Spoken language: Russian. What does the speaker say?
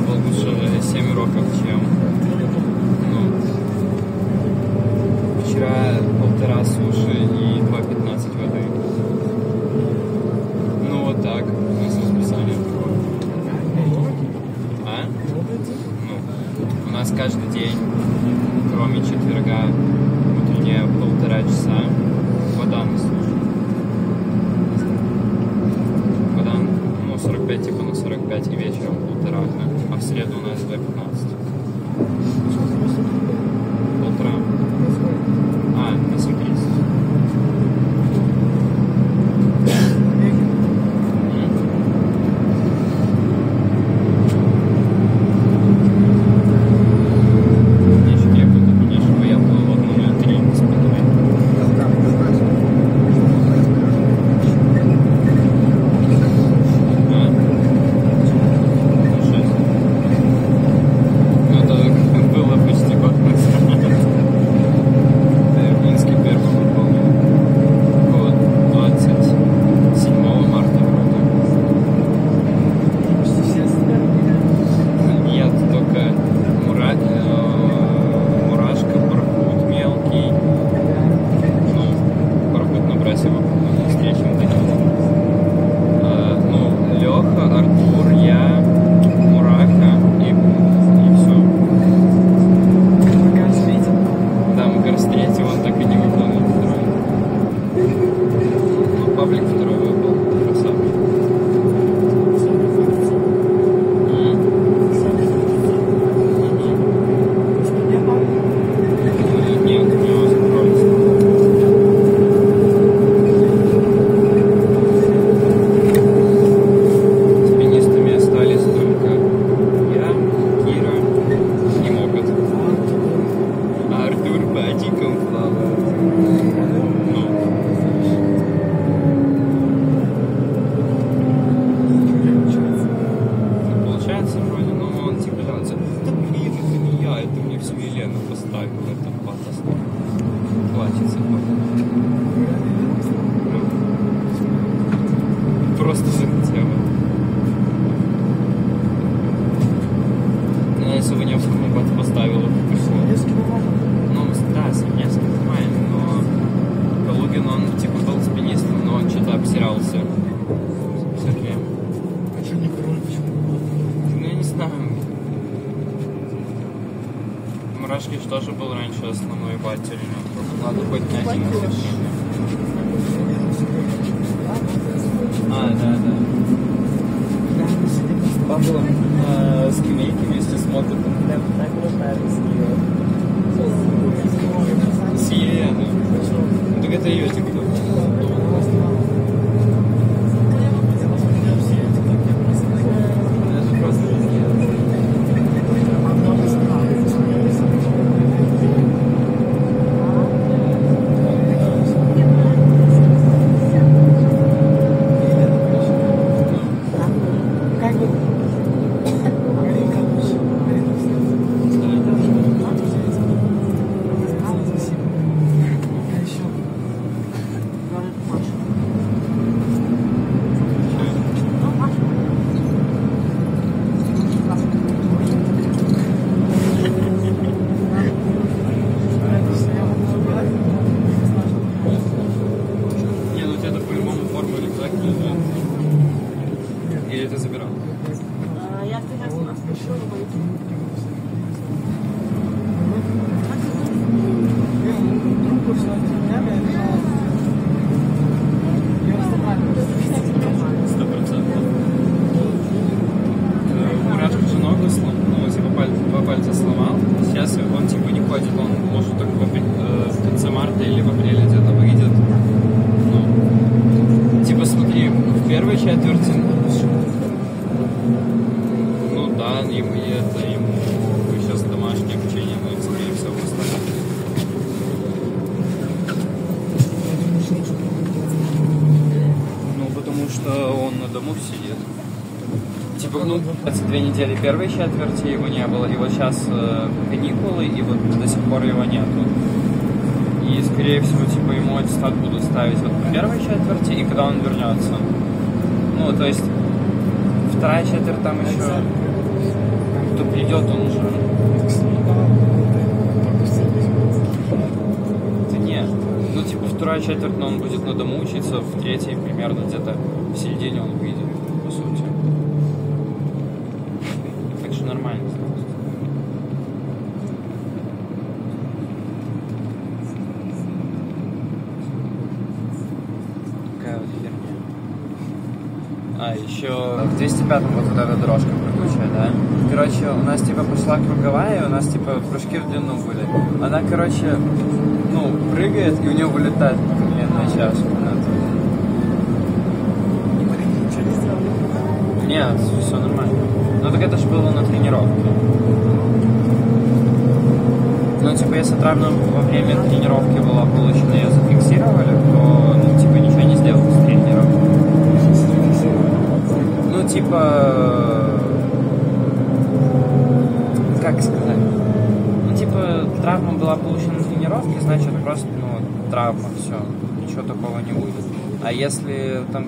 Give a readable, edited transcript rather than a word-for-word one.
был лучше 7 уроков, чем... Ну, вчера 1,5 суши и 2,15 воды. Ну вот так, с расписанием такое. А? Ну, у нас каждый день, кроме четверга, утреннее 1,5 часа вода на суши. Вода, ну, 45, типа на 45 и вечером 1,5, да? А в среду у нас 2,15. 1,5. А, на 7:30. Просто захотела. Ну, если бы Невскому поставила, пришло. Ну, да, Синевский нормально, но Калугин, он типа был спинистом, но он что-то обсирался. Сергей. А что не король, почему? Ну, я не знаю. Мурашкич тоже был раньше основной баттерью. Надо хоть на один совершенно. А, да. Павлом на скамейке вместе смотрит. С Еленой. Ну, так это ее тикток. Это просто или ты забирал? Я тогда пришел. Мурашка же ногу сломал, ну, типа два пальца сломал. Сейчас он типа не ходит, он может только в конце марта или в апреле где-то выйдет. Ну, типа смотри, в первой четверти, ну да, ему сейчас домашнее обучение, но скорее всего поставят. Ну, потому что он на дому сидит. Типа, ну, 22 недели первой четверти его не было, и вот сейчас каникулы, и вот до сих пор его нету. И, скорее всего, типа, ему аттестат будут ставить вот по первой четверти, и когда он вернется. Ну, то есть, вторая четверть там еще... кто придет, он уже... Да нет. Ну, типа, вторая четверть, но он будет на дому учиться, в третьей примерно где-то в середине он выйдет, по сути. Так что нормально. Такая вот херня. А, еще в 205-м вот эта дорожка прыгучая, да? Короче, у нас типа пошла круговая, и у нас типа прыжки в длину были. Она, короче, ну, прыгает, и у нее вылетает коленная чашка. Ничего не сделал. Нет, все нормально. Ну так это же было на тренировке. Ну, типа, если травма во время тренировки была получена, ее зафиксировали, то, ну, типа, ничего не сделали с тренером. Ну, типа... Как сказать? Ну, типа, травма была получена на тренировке, значит, просто, ну, травма, все. Ничего такого не будет. А если там